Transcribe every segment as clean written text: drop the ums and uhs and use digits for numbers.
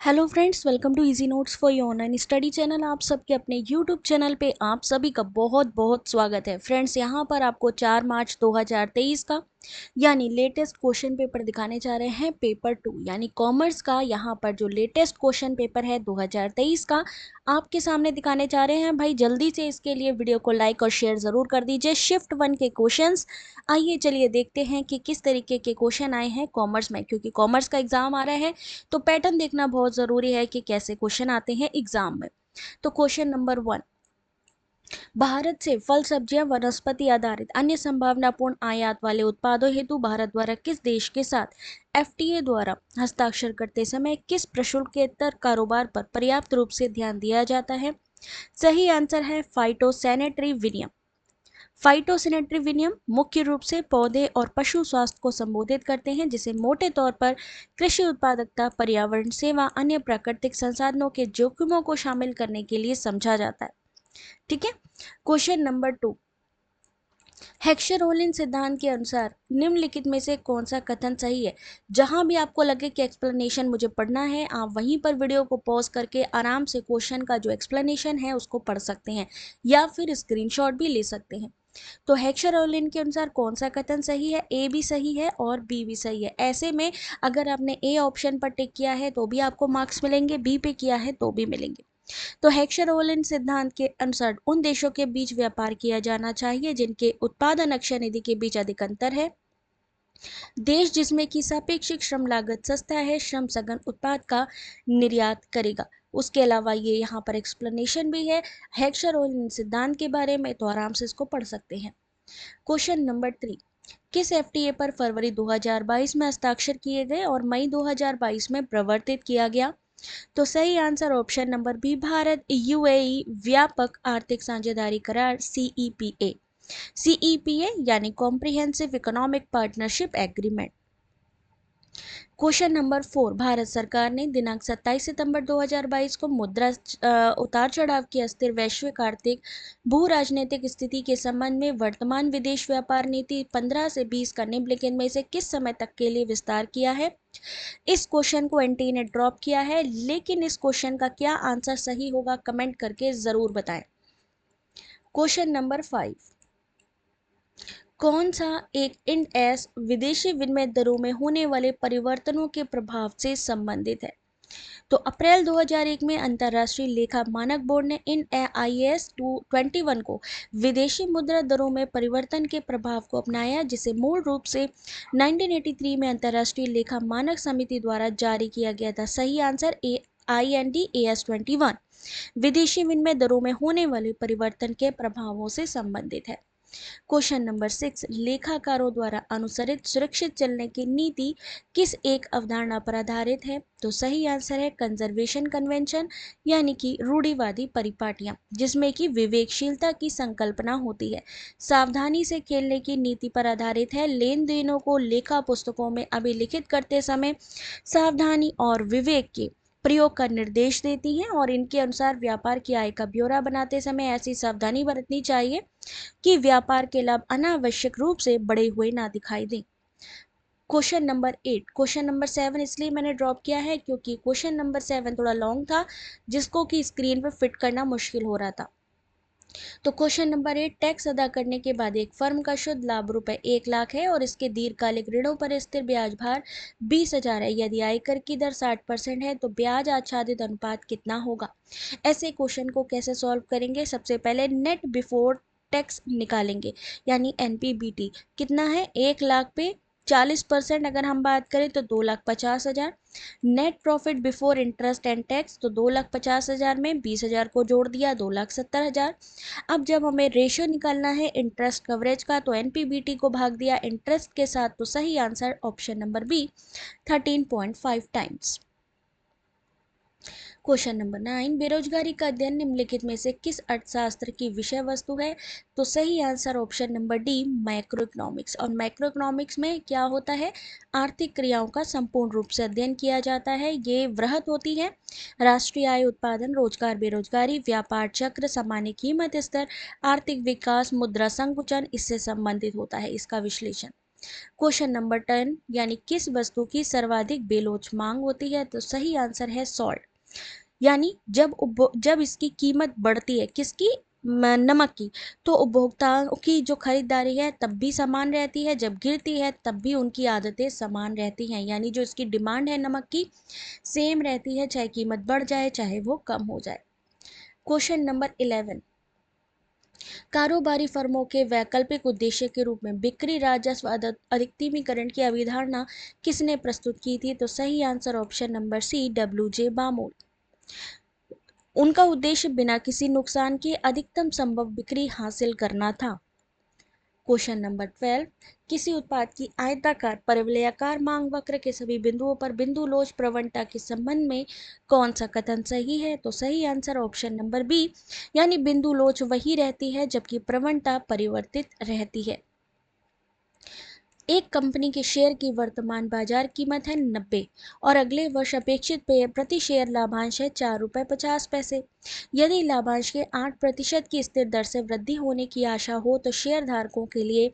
Hello friends, welcome to easy notes for your online study channel. आप सबके अपने YouTube channel पे आप सभी का बहुत बहुत स्वागत है। फ्रेंड्स, यहाँ पर आपको 4 मार्च 2023 का यानी लेटेस्ट क्वेश्चन पेपर दिखाने जा रहे हैं। पेपर 2 यानी कॉमर्स का यहाँ पर जो लेटेस्ट क्वेश्चन पेपर है 2023 का आपके सामने दिखाने जा रहे हैं। भाई जल्दी से इसके लिए वीडियो को लाइक और शेयर ज़रूर कर दीजिए। शिफ्ट 1 के क्वेश्चंस आइए चलिए देखते हैं कि किस तरीके के क्वेश्चन आए हैं कॉमर्स में, क्योंकि कॉमर्स का एग्जाम आ रहा है तो पैटर्न देखना बहुत ज़रूरी है कि कैसे क्वेश्चन आते हैं एग्जाम में। तो क्वेश्चन नंबर 1, भारत से फल सब्जियां वनस्पति आधारित अन्य संभावनापूर्ण आयात वाले उत्पादों हेतु भारत द्वारा किस देश के साथ एफटीए द्वारा हस्ताक्षर करते समय किस प्रशुल्केतर कारोबार पर पर्याप्त रूप से ध्यान दिया जाता है? सही आंसर है फाइटोसैनिटरी विनियम। फाइटोसैनिटरी विनियम मुख्य रूप से पौधे और पशु स्वास्थ्य को संबोधित करते हैं, जिसे मोटे तौर पर कृषि उत्पादकता, पर्यावरण सेवा, अन्य प्राकृतिक संसाधनों के जोखिमों को शामिल करने के लिए समझा जाता है। ठीक है। क्वेश्चन नंबर 2, हेक्सर-ओलिन सिद्धांत के अनुसार निम्नलिखित में से कौन सा कथन सही है? जहां भी आपको लगे कि एक्सप्लेनेशन मुझे पढ़ना है, आप वहीं पर वीडियो को पॉज करके आराम से क्वेश्चन का जो एक्सप्लेनेशन है उसको पढ़ सकते हैं या फिर स्क्रीनशॉट भी ले सकते हैं। तो हेक्सर-ओलिन के अनुसार कौन सा कथन सही है? ए भी सही है और बी भी सही है। ऐसे में अगर आपने ए ऑप्शन पर टिक किया है तो भी आपको मार्क्स मिलेंगे, बी पे किया है तो भी मिलेंगे। तो हेक्सर-ओलिन सिद्धांत के अनुसार उन देशों के बीच व्यापार किया जाना चाहिए जिनके उत्पादन अक्षय निधि के बीच अधिक अंतर है। देश जिसमें की सापेक्षिक श्रम लागत सस्ता है, श्रम सघन उत्पाद का निर्यात करेगा। उसके अलावा ये यहाँ पर एक्सप्लेनेशन भी है हेक्सर-ओलिन सिद्धांत के बारे में, तो आराम से इसको पढ़ सकते हैं। क्वेश्चन नंबर 3, किस एफटीए पर फरवरी 2022 में हस्ताक्षर किए गए और मई 2022 में प्रवर्तित किया गया? तो सही answer option number B, Bharat UAE व्यापक आर्थिक साझेदारी करार सीईपीए। सीईपीए यानी comprehensive economic partnership agreement. Question number 4, Bharat सरकार ने दिनांक 27 सितंबर 2022 को मुद्रा उतार चढ़ाव की अस्थिर वैश्विक आर्थिक भू राजनीतिक स्थिति के संबंध में वर्तमान विदेश व्यापार नीति 15 से 20 का निम्नलिखित में से किस समय तक के लिए विस्तार किया है? इस क्वेश्चन को एनटी ने ड्रॉप किया है, लेकिन इस क्वेश्चन का क्या आंसर सही होगा कमेंट करके जरूर बताएं। क्वेश्चन नंबर 5, कौन सा एक इंड एस विदेशी विनिमय दरों में होने वाले परिवर्तनों के प्रभाव से संबंधित है? तो अप्रैल 2001 में अंतर्राष्ट्रीय लेखा मानक बोर्ड ने इन IAS 21 को विदेशी मुद्रा दरों में परिवर्तन के प्रभाव को अपनाया, जिसे मूल रूप से 1983 में अंतर्राष्ट्रीय लेखा मानक समिति द्वारा जारी किया गया था। सही आंसर IND-AS 21 विदेशी विनिमय दरों में होने वाले परिवर्तन के प्रभावों से संबंधित है। क्वेश्चन नंबर 6, लेखाकारों द्वारा अनुसरित सुरक्षित चलने की नीति किस एक अवधारणा पर आधारित है? तो सही आंसर है कंजर्वेशन कन्वेंशन यानी कि रूढ़िवादी परिपाटियां, जिसमें कि विवेकशीलता की संकल्पना होती है। सावधानी से खेलने की नीति पर आधारित है। लेन देनों को लेखा पुस्तकों में अभिलिखित करते समय सावधानी और विवेक के प्रयोग का निर्देश देती हैं और इनके अनुसार व्यापार की आय का ब्यौरा बनाते समय ऐसी सावधानी बरतनी चाहिए कि व्यापार के लाभ अनावश्यक रूप से बढ़े हुए ना दिखाई दें। क्वेश्चन नंबर 8, क्वेश्चन नंबर 7 इसलिए मैंने ड्रॉप किया है क्योंकि क्वेश्चन नंबर 7 थोड़ा लॉन्ग था, जिसको कि स्क्रीन पर फिट करना मुश्किल हो रहा था। तो क्वेश्चन नंबर 8, टैक्स अदा करने के बाद एक फर्म का शुद्ध लाभ रुपए 1 लाख है और इसके दीर्घकालिक ऋणों पर स्थिर ब्याज भार 20,000 है। यदि आयकर की दर 60% है तो ब्याज आच्छादित अनुपात कितना होगा? ऐसे क्वेश्चन को कैसे सॉल्व करेंगे? सबसे पहले नेट बिफोर टैक्स निकालेंगे यानी NPBT कितना है? 1 लाख पे 40% अगर हम बात करें तो 2,50,000। Net profit before interest and tax तो 2,50,000 में 20,000 को जोड़ दिया 2,70,000। अब जब हमें रेशियो निकालना है इंटरेस्ट कवरेज का तो NPBT को भाग दिया इंटरेस्ट के साथ, तो सही answer option number B 13.5 times. Question number 9, बेरोजगारी का अध्ययन निम्नलिखित में से किस अर्थशास्त्र की विषय वस्तु है? तो सही answer option number D macro economics. और मैक्रो इकोनॉमिक्स में क्या होता है? आर्थिक क्रियाओं का संपूर्ण रूप से अध्ययन किया जाता है। ये वृहत होती है राष्ट्रीय आय, उत्पादन, रोजगार, बेरोजगारी, व्यापार चक्र, सामान्य कीमत स्तर, आर्थिक विकास, मुद्रा संकुचन, इससे संबंधित होता है इसका विश्लेषण। क्वेश्चन नंबर 10 यानी किस वस्तु की सर्वाधिक बेलोच मांग होती है? तो सही आंसर है सॉल्ट। यानी जब इसकी कीमत बढ़ती है, किसकी? नमक की, तो उपभोक्ताओं की जो खरीदारी है तब भी समान रहती है, जब गिरती है तब भी उनकी आदतें समान रहती हैं। यानी जो इसकी डिमांड है नमक की, सेम रहती है, चाहे कीमत बढ़ जाए चाहे वो कम हो जाए। क्वेश्चन नंबर 11 कारोबारी फर्मों के वैकल्पिक उद्देश्य के रूप में बिक्री राजस्व अधिकतमीकरण की अवधारणा किसने प्रस्तुत की थी? तो सही answer option number C, W J Baumol. उनका उद्देश्य बिना किसी नुकसान के अधिकतम संभव बिक्री हासिल करना था। क्वेश्चन नंबर 12 किसी उत्पाद की आयताकार परवलयाकार मांग वक्र के सभी बिंदुओं पर बिंदु लोच प्रवणता के संबंध में कौन सा कथन सही है? तो सही आंसर ऑप्शन नंबर बी, यानी बिंदु लोच वही रहती है जबकि प्रवणता परिवर्तित रहती है। एक कंपनी के शेयर की वर्तमान बाजार कीमत है 90 और अगले वर्ष अपेक्षित प्रति शेयर लाभांश है 4.50 रुपये। यदि लाभांश के 8% की स्थिर दर से वृद्धि होने की आशा हो तो शेयर धारकों के लिए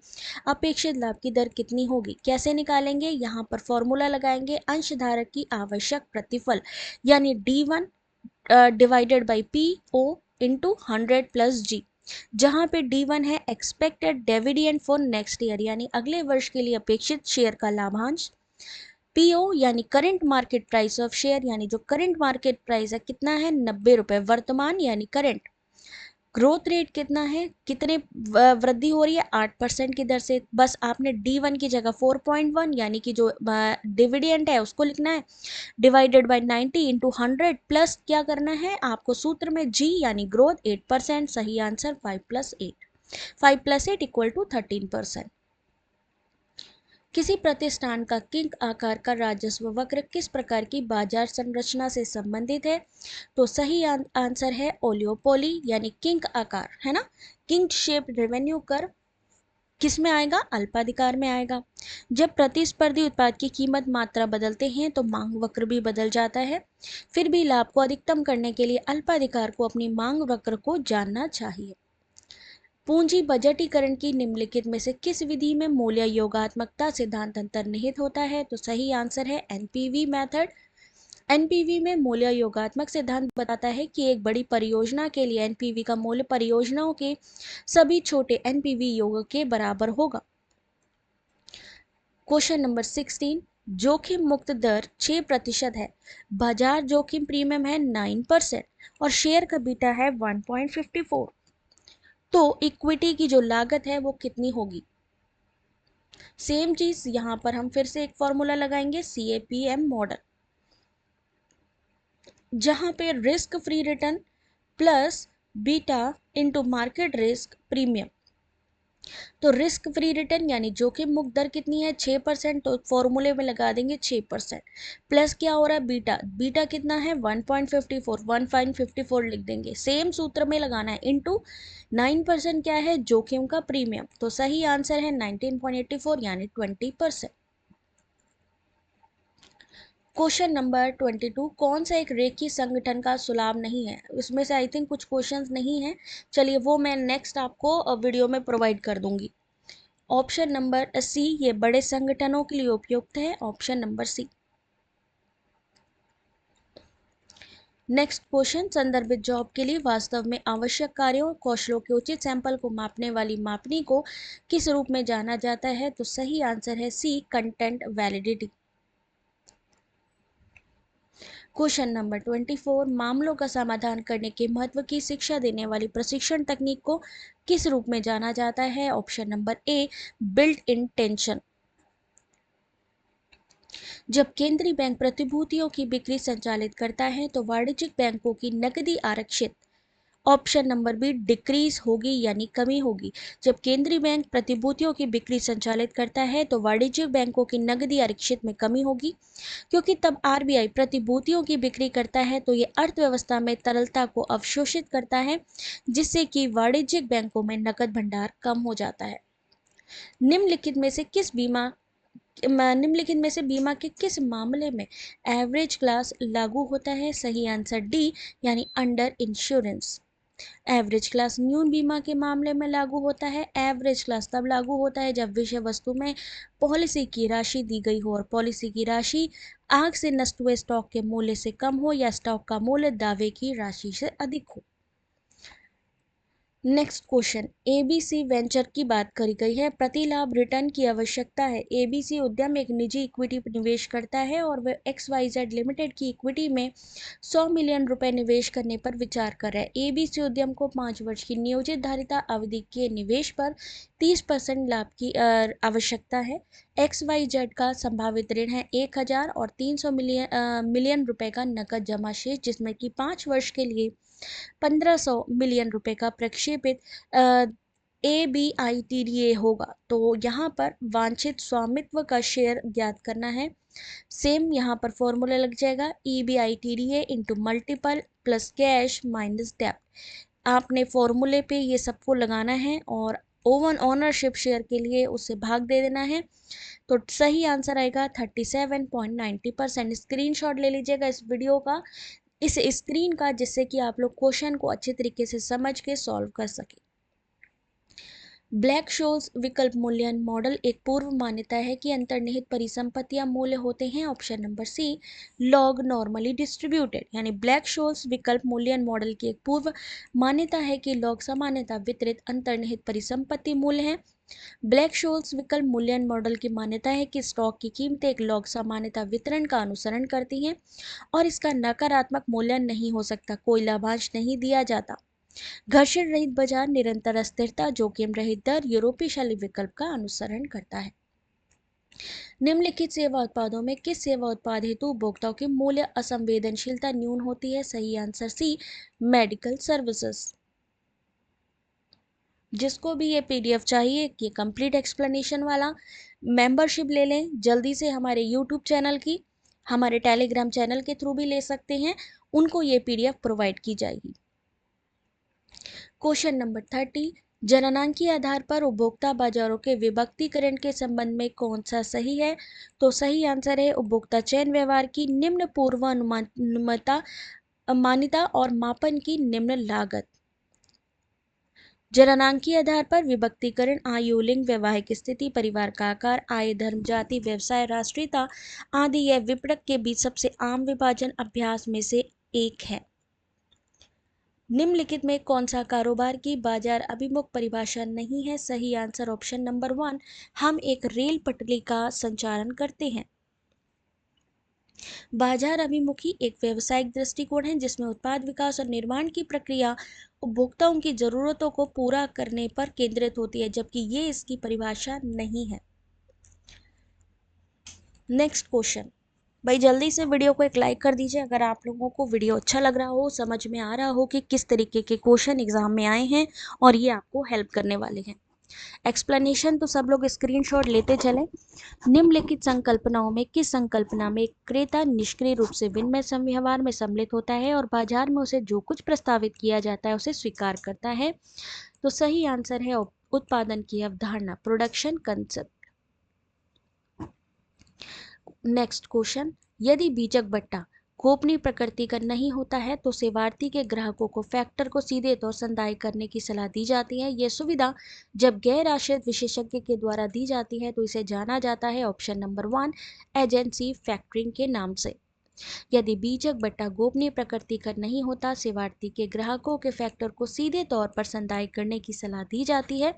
अपेक्षित लाभ की दर कितनी होगी? कैसे निकालेंगे? यहाँ पर फॉर्मूला लगाएंगे, अंशधारक की आवश्यक प्रतिफल यानी D1 divided by PO into 100+G, जहां पे D1 है expected dividend for next year यानी अगले वर्ष के लिए अपेक्षित शेयर का लाभांश, PO यानी current market price of share, यानी जो करंट मार्केट प्राइस है कितना है? 90 रुपए वर्तमान यानी करंट। ग्रोथ रेट कितना है? कितने वृद्धि हो रही है? 8% की दर से। बस आपने D1 की जगह 4.1 यानी कि जो डिविडेंड है उसको लिखना है, डिवाइडेड बाय 90 इंटू 100 प्लस क्या करना है आपको सूत्र में G यानी ग्रोथ 8%। सही आंसर 5+8 इक्वल टू 13%। किसी प्रतिष्ठान का किंग आकार का राजस्व वक्र किस प्रकार की बाजार संरचना से संबंधित है? तो सही आंसर है ओलियोपोली यानी किंग आकार, है ना। किंग शेप रेवेन्यू कर्व किस में आएगा? अल्पाधिकार में आएगा। जब प्रतिस्पर्धी उत्पाद की कीमत मात्रा बदलते हैं तो मांग वक्र भी बदल जाता है। फिर भी लाभ को अधिकतम करने के लिए अल्पाधिकार को अपनी मांग वक्र को जानना चाहिए। पूंजी बजटीकरण की निम्नलिखित में से किस विधि में मूल्य योगात्मकता सिद्धांत अंतर्निहित होता है? तो सही आंसर है एनपीवी मेथड। एनपीवी में मूल्य योगात्मक सिद्धांत बताता है कि एक बड़ी परियोजना के लिए एनपीवी का मूल्य परियोजनाओं के सभी छोटे एनपीवी योग के बराबर होगा। क्वेश्चन नंबर 16 जोखिम मुक्त दर 6% है, बाजार जोखिम प्रीमियम है 9% और शेयर का बीटा है 1.54, तो इक्विटी की जो लागत है वो कितनी होगी? सेम चीज यहां पर हम फिर से एक फॉर्मूला लगाएंगे, CAPM मॉडल, जहां पे risk free return plus beta into market risk premium. तो रिस्क फ्री रिटर्न यानी जोखिम मुक्त दर कितनी है? 6%, तो फॉर्मूले में लगा देंगे 6% प्लस क्या हो रहा है? बीटा, बीटा कितना है? 1.54, 1.54 लिख देंगे, सेम सूत्र में लगाना है, इंटू 9% क्या है? जोखिम का प्रीमियम। तो सही आंसर है 19.84 यानी 20%। क्वेश्चन नंबर 22 कौन सा एक रेखीय संगठन का सुलाभ नहीं है? उसमें से आई थिंक कुछ क्वेश्चंस नहीं है, चलिए वो मैं नेक्स्ट आपको वीडियो में प्रोवाइड कर दूंगी। ऑप्शन नंबर सी, ये बड़े संगठनों के लिए उपयुक्त है, option number C. Next question संदर्भित जॉब के लिए वास्तव में आवश्यक कार्यों कौशलों के उचित सैंपल को मापने वाली मापनी को किस रूप में जाना जाता है? तो सही आंसर है सी, कंटेंट वैलिडिटी। क्वेश्चन नंबर 24 मामलों का समाधान करने के महत्व की शिक्षा देने वाली प्रशिक्षण तकनीक को किस रूप में जाना जाता है? Option number A, built in tension. जब केंद्रीय बैंक प्रतिभूतियों की बिक्री संचालित करता है तो वाणिज्यिक बैंकों की नकदी आरक्षित, ऑप्शन नंबर बी, डिक्रीज होगी यानी कमी होगी। जब केंद्रीय बैंक प्रतिभूतियों की बिक्री संचालित करता है तो वाणिज्यिक बैंकों की नकदी आरक्षित में कमी होगी, क्योंकि तब आरबीआई प्रतिभूतियों की बिक्री करता है तो ये अर्थव्यवस्था में तरलता को अवशोषित करता है, जिससे कि वाणिज्यिक बैंकों में नकद भंडार कम हो जाता है। निम्नलिखित में से बीमा के किस मामले में एवरेज क्लास लागू होता है? सही आंसर डी, यानी अंडर इंश्योरेंस। एवरेज क्लास न्यून बीमा के मामले में लागू होता है। एवरेज क्लास तब लागू होता है जब विषय वस्तु में पॉलिसी की राशि दी गई हो और पॉलिसी की राशि आग से नष्ट हुए स्टॉक के मूल्य से कम हो या स्टॉक का मूल्य दावे की राशि से अधिक हो। नेक्स्ट क्वेश्चन, एबीसी वेंचर की बात करी गई है। प्रतिलाभ रिटर्न की आवश्यकता है। एबीसी उद्यम एक निजी इक्विटी निवेश करता है और वह XYZ लिमिटेड की इक्विटी में 100 मिलियन रुपए निवेश करने पर विचार कर रहा है। एबीसी उद्यम को 5 वर्ष की नियोजित धारिता अवधि के निवेश पर 30% लाभ की आवश्यकता है। XYZ का संभावित ऋण है 1000 और 300 मिलियन रुपए का नकद जमा शेष, जिसमें कि 5 वर्ष के लिए 1500 मिलियन रुपए का प्रक्षेपित ABITDA होगा। तो यहाँ पर वांछित स्वामित्व का शेयर ज्ञात करना है। सेम यहाँ पर फॉर्मूला लग जाएगा, EBITDA into multiple plus cash minus डेप्ट। आपने फॉर्मूले पे ये सबको लगाना है और ओनरशिप शेयर के लिए उसे भाग दे देना है। तो सही आंसर आएगा 37.90%। स्क्रीनशॉट ले लीजिएगा इस वीडियो का, इस स्क्रीन का, जिससे कि आप लोग क्वेश्चन को अच्छे तरीके से समझ के सॉल्व कर सके। ब्लैक शोल्स विकल्प मूल्यांकन मॉडल एक पूर्व मान्यता है कि अंतर्निहित परिसंपत्तियां मूल्य होते हैं। Option number C, log normally distributed. यानी ब्लैक शोल्स विकल्प मूल्यांकन मॉडल की एक पूर्व मान्यता है कि लॉग सामान्यतः वितरित अंतर्निहित परिसंपत्ति मूल्य है। ब्लैक शोल्स विकल्प मूल्यांकन मॉडल की मान्यता है कि स्टॉक की कीमतें एक लॉग सामान्यता वितरण का अनुसरण करती हैं और इसका नकारात्मक मूल्यांकन नहीं हो सकता। कोई लाभांश नहीं दिया जाता। घर्षण रहित बाजार, निरंतर स्थिरता, जोखिम रहित दर यूरोपीय शैली विकल्प का अनुसरण करता है। निम्नलिखित सेवा उत्पादों में किस सेवा उत्पाद हेतु उपभोक्ताओं की मूल्य असंवेदनशीलता न्यून होती है? सही आंसर सी, मेडिकल सर्विसेज। जिसको भी ये PDF चाहिए, ये कंप्लीट एक्सप्लेनेशन वाला, मेंबरशिप ले लें जल्दी से हमारे YouTube चैनल की, हमारे टेलीग्राम चैनल के थ्रू भी ले सकते हैं, उनको ये PDF प्रोवाइड की जाएगी। क्वेश्चन नंबर 30, जननांकीय आधार पर उपभोक्ता बाजारों के विभक्तीकरण के संबंध में कौन सा सही है? तो सही आंसर है उपभोक्ता चयन व्यवहार की निम्न पूर्वानुमानिता मान्यता और मापन की निम्न लागत। जननांकीय आधार पर विभक्तीकरण आयु, लिंग, वैवाहिक स्थिति, परिवार का आकार, आय, धर्म, जाति, व्यवसाय, राष्ट्रीयता आदि या विपणक के बीच सबसे आम विभाजन अभ्यास में से एक है। निम्नलिखित में कौन सा कारोबार की बाजार अभिमुख परिभाषा नहीं है? सही आंसर ऑप्शन नंबर 1, हम एक रेल पटरी का संचालन करते हैं। बाजार अभिमुखी एक व्यावसायिक दृष्टिकोण है जिसमें उत्पाद विकास और निर्माण की प्रक्रिया उपभोक्ताओं की जरूरतों को पूरा करने पर केंद्रित होती है, जबकि ये इसकी परिभाषा नहीं है। नेक्स्ट क्वेश्चन, भाई जल्दी से वीडियो को एक लाइक कर दीजिए अगर आप लोगों को वीडियो अच्छा लग रहा हो, समझ में आ रहा हो कि किस तरीके के क्वेश्चन एग्जाम में आए हैं और ये आपको हेल्प करने वाले हैं। एक्सप्लेनेशन तो सब लोग स्क्रीनशॉट लेते चलें। निम्नलिखित संकल्पनाओं में किस संकल्पना में क्रेता निष्क्रिय रूप से विनिमय व्यवहार में सम्मिलित होता है और बाजार में उसे जो कुछ प्रस्तावित किया जाता है उसे स्वीकार करता है? तो सही आंसर है उत्पादन की अवधारणा, प्रोडक्शन कंसेप्ट। नेक्स्ट क्वेश्चन, यदि बीजक बट्टा गोपनीय प्रकृति का नहीं होता है तो सेवार्थी के ग्राहकों को फैक्टर को सीधे तौर संदाय करने की सलाह दी जाती है। यह सुविधा जब गैर आश्रित विशेषज्ञ के द्वारा दी जाती है तो इसे जाना जाता है ऑप्शन नंबर 1, एजेंसी फैक्टरिंग के नाम से। यदि बीजक बट्टा गोपनीय प्रकृति का नहीं होता, सेवार्थी के ग्राहकों के फैक्टर को सीधे तौर पर संदाय करने की सलाह दी जाती है,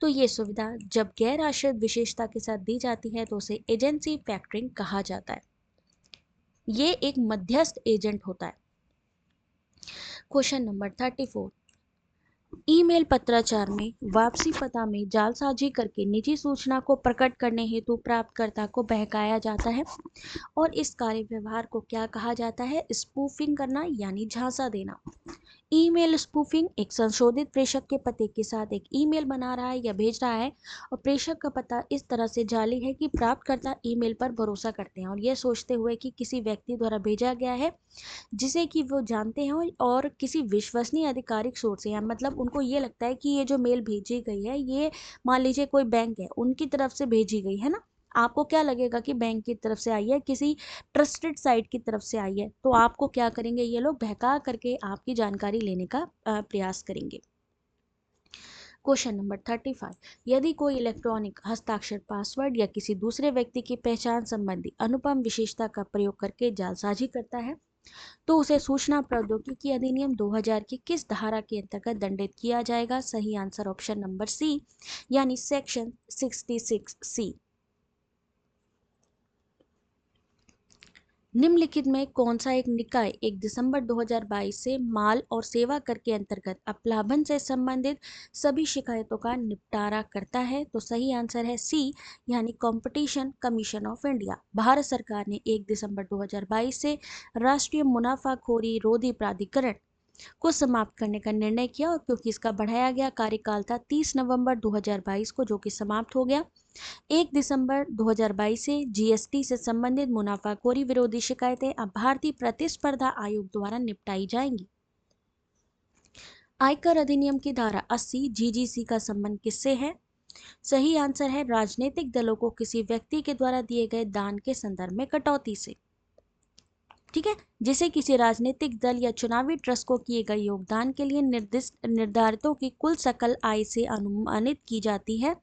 तो ये सुविधा जब गैर आश्रित विशेषता के साथ दी जाती है तो उसे एजेंसी फैक्टरिंग कहा जाता है। ये एक मध्यस्थ एजेंट होता है। क्वेश्चन नंबर 34, ईमेल पत्राचार में वापसी पता में जालसाजी करके निजी सूचना को प्रकट करने हेतु प्राप्तकर्ता को बहकाया जाता है और इस कार्य व्यवहार को क्या कहा जाता है? स्पूफिंग करना यानी झांसा देना। ईमेल स्पूफिंग एक संशोधित प्रेषक के पते के साथ एक ईमेल बना रहा है या भेज रहा है और प्रेषक का पता इस तरह से जाली है कि प्राप्तकर्ता ईमेल पर भरोसा करते हैं और यह सोचते हुए कि किसी व्यक्ति द्वारा भेजा गया है जिसे कि वो जानते हैं और किसी विश्वसनीय आधिकारिक सोर्स से, मतलब उनको ये लगता है कि ये जो मेल भेजी गई है ये मान लीजिए कोई बैंक है उनकी तरफ से भेजी गई है ना, आपको क्या लगेगा कि बैंक की तरफ से आई है, किसी ट्रस्टेड साइट की तरफ से आई है, तो आपको क्या करेंगे, ये लोग बहका करके आपकी जानकारी लेने का प्रयास करेंगे। क्वेश्चन नंबर 35, यदि कोई इलेक्ट्रॉनिक हस्ताक्षर पासवर्ड या किसी दूसरे व्यक्ति की पहचान संबंधी अनुपम विशेषता का प्रयोग करके जालसाजी करता है तो उसे सूचना प्रौद्योगिकी अधिनियम 2000 की किस धारा के अंतर्गत दंडित किया जाएगा? सही आंसर ऑप्शन नंबर सी, यानी सेक्शन 66C। निम्नलिखित में कौन सा एक निकाय 1 दिसंबर 2022 से माल और सेवा कर के अंतर्गत अपलाभन से संबंधित सभी शिकायतों का निपटारा करता है? तो सही आंसर है सी, यानी competition commission of India. Bharat सरकार ने 1 दिसंबर 2022 से राष्ट्रीय मुनाफाखोरी रोधी प्राधिकरण को समाप्त करने का निर्णय किया, और क्योंकि इसका बढ़ाया गया कार्यकाल था 30 नवंबर 2022 को, जो कि समाप्त हो गया। 1 दिसंबर 2022 से जीएसटी से संबंधित मुनाफाखोरी विरोधी शिकायतें अब भारतीय प्रतिस्पर्धा आयोग द्वारा निपटाई जाएंगी। आयकर अधिनियम की धारा 80 जीजीसी का संबंध किससे है? सही आंसर है राजनीतिक दलों को किसी व्यक्ति के द्वारा दिए गए दान के संदर्भ में कटौती से। ठीक है, जिसे किसी राजनीतिक दल या चुनावी ट्रस्ट को किए गए योगदान के लिए निर्दिष्ट निर्धारितों की कुल सकल आय से अनुमानित की जाती है।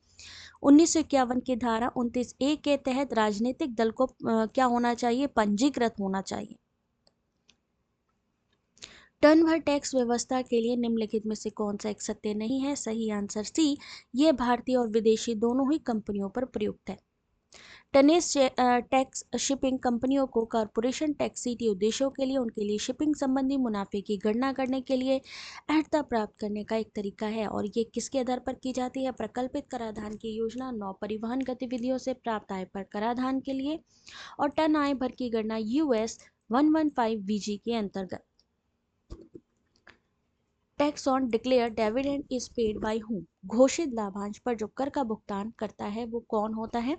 1951 की धारा 29A के तहत राजनीतिक दल को क्या होना चाहिए? पंजीकृत होना चाहिए। टर्न भर टैक्स व्यवस्था के लिए निम्नलिखित में से कौन सा एक सत्य नहीं है? सही आंसर सी, ये भारतीय और विदेशी दोनों ही कंपनियों पर प्रयुक्त है। टनेज टैक्स शिपिंग कंपनियों को कॉरपोरेशन टैक्स सीटी उद्देश्यों के लिए उनके लिए शिपिंग संबंधी मुनाफे की गणना करने के लिए अर्हता प्राप्त करने का एक तरीका है, और ये किसके आधार पर की जाती है? प्रकल्पित कराधान की योजना, नौ परिवहन गतिविधियों से प्राप्त आय पर कराधान के लिए, और टन आय भर की गणना US 115 VG के अंतर्गत। Tax on declare dividend is paid by whom, घोषित लाभांश पर जो कर का भुगतान करता है वो कौन होता है?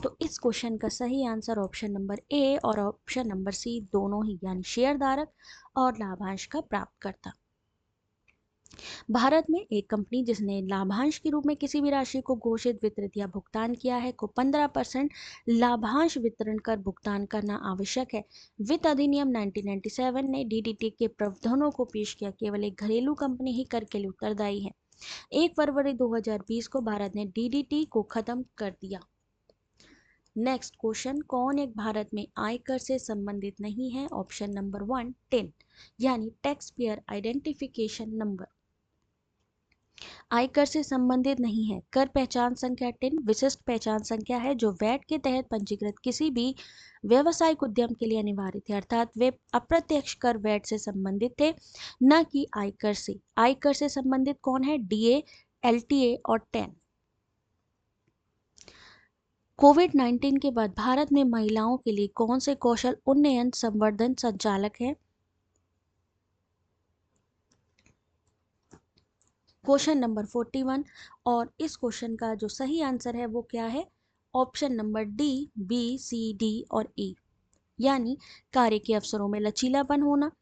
तो इस क्वेश्चन का सही आंसर ऑप्शन नंबर ए और ऑप्शन नंबर सी दोनों ही, यानी शेयरधारक और लाभांश का प्राप्तकर्ता। भारत में एक कंपनी जिसने लाभांश के रूप में किसी भी राशि को घोषित, वितरित या भुगतान किया है को 15% लाभांश वितरण कर भुगतान करना आवश्यक है। वित्त अधिनियम 1997 ने डीडीटी के प्रावधानों को पेश किया। केवल एक घरेलू कंपनी ही कर के लिए उत्तरदायी है। 1 फरवरी 2020 को भारत ने डीडीटी को खत्म कर दिया। नेक्स्ट क्वेश्चन, कौन एक भारत में आयकर से संबंधित नहीं है? ऑप्शन नंबर 1 टिन, यानी टैक्स पेयर आइडेंटिफिकेशन नंबर। आयकर से संबंधित नहीं है। कर पहचान संख्या टिन विशिष्ट पहचान संख्या है जो वैट के तहत पंजीकृत किसी भी व्यावसायिक उद्यम के लिए अनिवार्य थे, अर्थात वे अप्रत्यक्ष कर वैट से संबंधित थे, न कि आयकर से। आयकर से संबंधित कौन है? डीए, एलटीए और टेन। कोविड-19 के बाद भारत में महिलाओं के लिए कौन से कौशल उन्नयन संवर्धन संचालक हैं? क्वेश्चन नंबर 41, और इस क्वेश्चन का जो सही आंसर है वो क्या है? Option number D, B, C, D और ई, यानी कार्य के अवसरों में लचीलापन होना।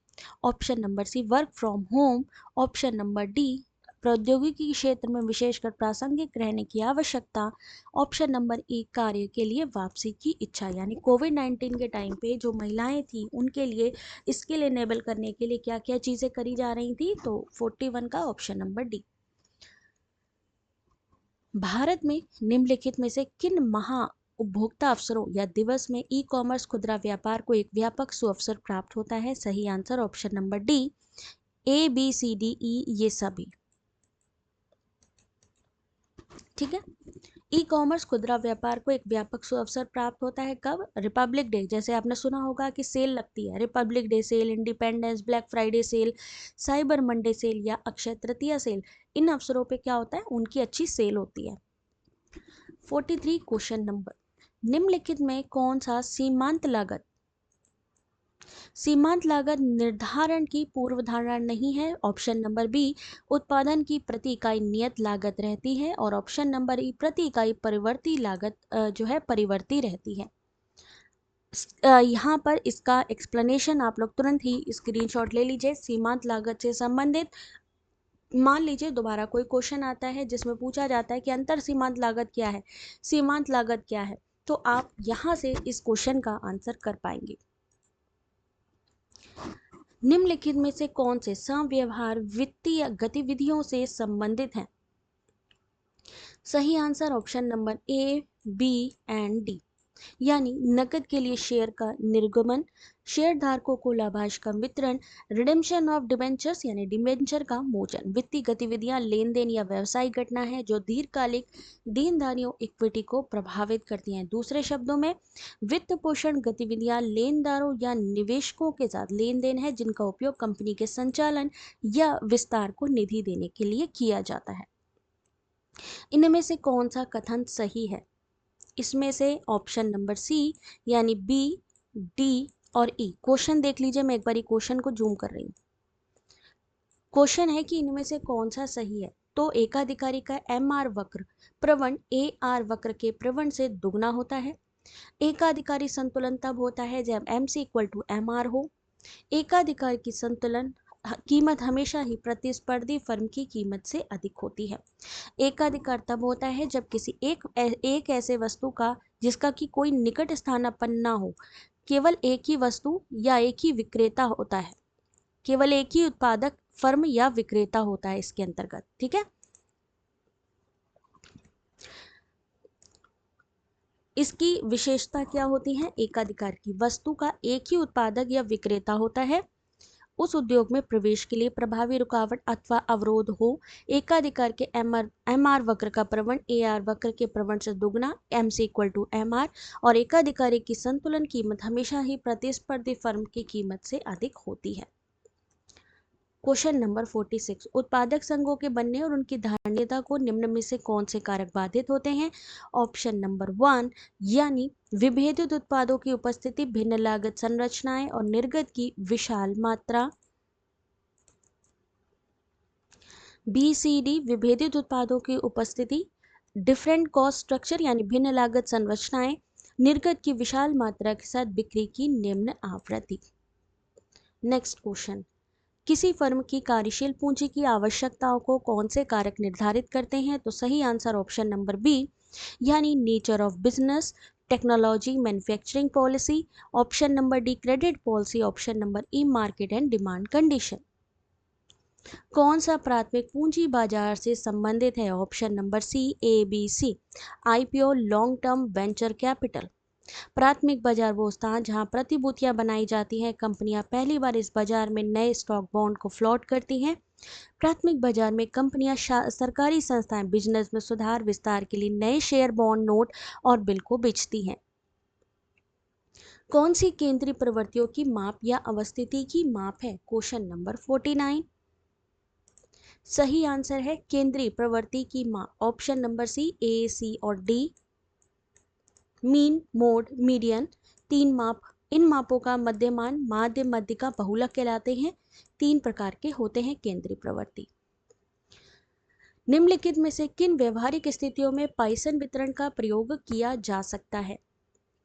Option number C, work from home. Option number D, प्रौद्योगिकी क्षेत्र में विशेषकर प्रासंगिक रहने की आवश्यकता। ऑप्शन नंबर ई, कार्य के लिए वापसी की इच्छा। यानी कोविड-19 के टाइम पे जो महिलाएं थी उनके लिए स्किल इनेबल करने के लिए क्या क्या चीजें करी जा रही थी? तो 41 का ऑप्शन नंबर डी। भारत में निम्नलिखित में से किन महा उपभोक्ता अवसरों या दिवस में ई कॉमर्स खुदरा व्यापार को एक व्यापक सुअवसर प्राप्त होता है? सही आंसर ऑप्शन नंबर डी, ए, बी, सी, डी, ई, ये सभी। ठीक है, ई कॉमर्स खुदरा व्यापार को एक व्यापक सुअवसर प्राप्त होता है कब? रिपब्लिक डे, जैसे आपने सुना होगा कि सेल लगती है, Republic Day sale, Independence, Black Friday sale, Cyber Monday sale या अक्षय तृतीया सेल। इन अवसरों पे क्या होता है? उनकी अच्छी सेल होती है। 43 क्वेश्चन नंबर, निम्नलिखित में कौन सा सीमांत लागत निर्धारण की पूर्व धारणा नहीं है? ऑप्शन नंबर बी, उत्पादन की प्रति इकाई नियत लागत रहती है, और ऑप्शन नंबर ई, प्रति इकाई परिवर्ती लागत जो है परिवर्ती रहती है। यहाँ पर इसका एक्सप्लेनेशन आप लोग तुरंत ही स्क्रीनशॉट ले लीजिए। सीमांत लागत से संबंधित मान लीजिए दोबारा कोई क्वेश्चन आता है जिसमें पूछा जाता है कि अंतर सीमांत लागत क्या है, सीमांत लागत क्या है, तो आप यहाँ से इस क्वेश्चन का आंसर कर पाएंगे। निम्नलिखित में से कौन से संव्यवहार वित्तीय गतिविधियों से संबंधित हैं? सही answer option number A, B and D, यानी नकद के लिए शेयर का निर्गमन, शेयर धारकों को लाभांश का वितरण, रिडेम्पशन ऑफ डिबेंचर्स यानी डिबेंचर का मोचन। वित्तीय गतिविधियां लेन देन या व्यवसायिक घटना है जो दीर्घकालिक देनदारियों इक्विटी को प्रभावित करती हैं। दूसरे शब्दों में वित्त पोषण गतिविधियां लेनदारों या निवेशकों के साथ लेन देन है जिनका उपयोग कंपनी के संचालन या विस्तार को निधि देने के लिए किया जाता है। इनमें से कौन सा कथन सही है? इसमें से ऑप्शन नंबर सी यानी बी, डी और ई। क्वेश्चन देख लीजिए, मैं एक बारी क्वेश्चन को जूम कर रही हूँ। क्वेश्चन है कि इनमें से कौन सा सही है। तो एकाधिकारी का एमआर वक्र प्रवण एआर वक्र के प्रवण से दुगना होता है। एकाधिकारी संतुलन तब होता है जब एमसी इक्वल टू एमआर हो। एकाधिकार की संतुलन कीमत हमेशा ही प्रतिस्पर्धी फर्म की कीमत से अधिक होती है। एकाधिकार तब होता है जब किसी एक ऐसे वस्तु का जिसका कि कोई निकट स्थानापन्न ना हो, केवल एक ही वस्तु या एक ही विक्रेता होता है, केवल एक ही उत्पादक फर्म या विक्रेता होता है इसके अंतर्गत। ठीक है, इसकी विशेषता क्या होती है? एकाधिकार की वस्तु का एक ही उत्पादक या विक्रेता होता है, उस उद्योग में प्रवेश के लिए प्रभावी रुकावट अथवा अवरोध हो। एकाधिकार के एमआर वक्र का प्रवण एआर वक्र के प्रवण से दुगना, एमसी इक्वल टू एमआर, और एकाधिकारी की संतुलन कीमत हमेशा ही प्रतिस्पर्धी फर्म की कीमत से अधिक होती है। क्वेश्चन नंबर 46, उत्पादक संघों के बनने और उनकी धारणीयता को निम्न में से कौन से कारक बाधित होते हैं? ऑप्शन नंबर 1 यानी विभेदित उत्पादों की उपस्थिति, भिन्न लागत संरचनाएं और निर्गत की विशाल मात्रा। बी, सी, डी, विभेदित उत्पादों की उपस्थिति, डिफरेंट कॉस्ट स्ट्रक्चर यानी भिन्न लागत संरचनाएं, निर्गत की विशाल मात्रा के साथ बिक्री की निम्न आवृत्ति। नेक्स्ट क्वेश्चन, किसी फर्म की कार्यशील पूंजी की आवश्यकताओं को कौन से कारक निर्धारित करते हैं? तो सही आंसर ऑप्शन नंबर बी यानी nature of business, technology, manufacturing policy. Option number D credit policy. Option number E market and demand condition. कौन सा प्राथमिक पूंजी बाजार से संबंधित है? Option number C, A, B, C. IPO, long term venture capital. प्राथमिक बाजार वो स्थान जहां प्रतिभूतियां बनाई जाती हैं, कंपनियां पहली बार इस बाजार में नए स्टॉक बॉन्ड को फ्लोट करती हैं। प्राथमिक बाजार में कंपनियां सरकारी संस्थाएं बिजनेस में सुधार विस्तार के लिए नए शेयर, बॉन्ड, नोट और बिल को बेचती हैं। कौन सी केंद्रीय प्रवृत्तियों की माप या अवस्थिति की माप है? Question number 49। सही आंसर है केंद्रीय प्रवृत्ति की माप। ऑप्शन नंबर सी, ए, सी और डी। मीन, मोड, मीडियन, 3 माप। इन मापों का मध्यमान, माध्य, मध्यिका, बहुलक कहलाते हैं। 3 प्रकार के होते हैं केंद्रीय प्रवृत्ति। निम्नलिखित में से किन व्यवहारिक स्थितियों में पॉइसन वितरण का प्रयोग किया जा सकता है?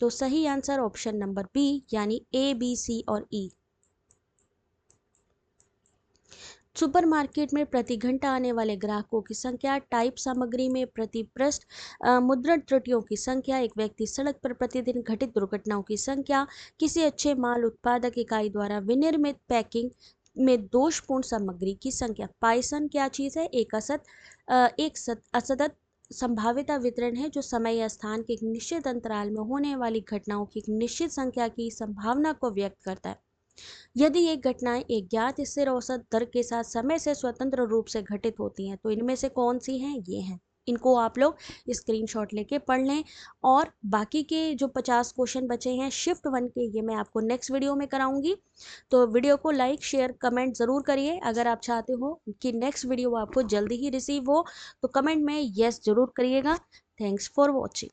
तो सही आंसर ऑप्शन नंबर बी यानी ए, बी, सी और ई। सुपरमार्केट में प्रति घंटा आने वाले ग्राहकों की संख्या, टाइप सामग्री में प्रति पृष्ठ मुद्रण त्रुटियों की संख्या, एक व्यक्ति सड़क पर प्रतिदिन घटित दुर्घटनाओं की संख्या, किसी अच्छे माल उत्पादक इकाई द्वारा विनिर्मित पैकिंग में दोषपूर्ण सामग्री की संख्या। पॉइसन क्या चीज़ है? एक असतत संभाव्यता वितरण है जो समय या स्थान के एक निश्चित अंतराल में होने वाली घटनाओं की एक निश्चित संख्या की संभावना को व्यक्त करता है। यदि ये घटनाएं एक ज्ञात स्थिर औसत दर के साथ समय से स्वतंत्र रूप से घटित होती हैं, तो इनमें से कौन सी हैं? ये हैं। इनको आप लोग स्क्रीनशॉट लेके पढ़ लें। और बाकी के जो 50 क्वेश्चन बचे हैं शिफ्ट 1 के, ये मैं आपको नेक्स्ट वीडियो में कराऊंगी। तो वीडियो को लाइक, शेयर, कमेंट ज़रूर करिए। अगर आप चाहते हो कि नेक्स्ट वीडियो आपको जल्दी ही रिसीव हो तो कमेंट में येस ज़रूर करिएगा। Thanks for watching.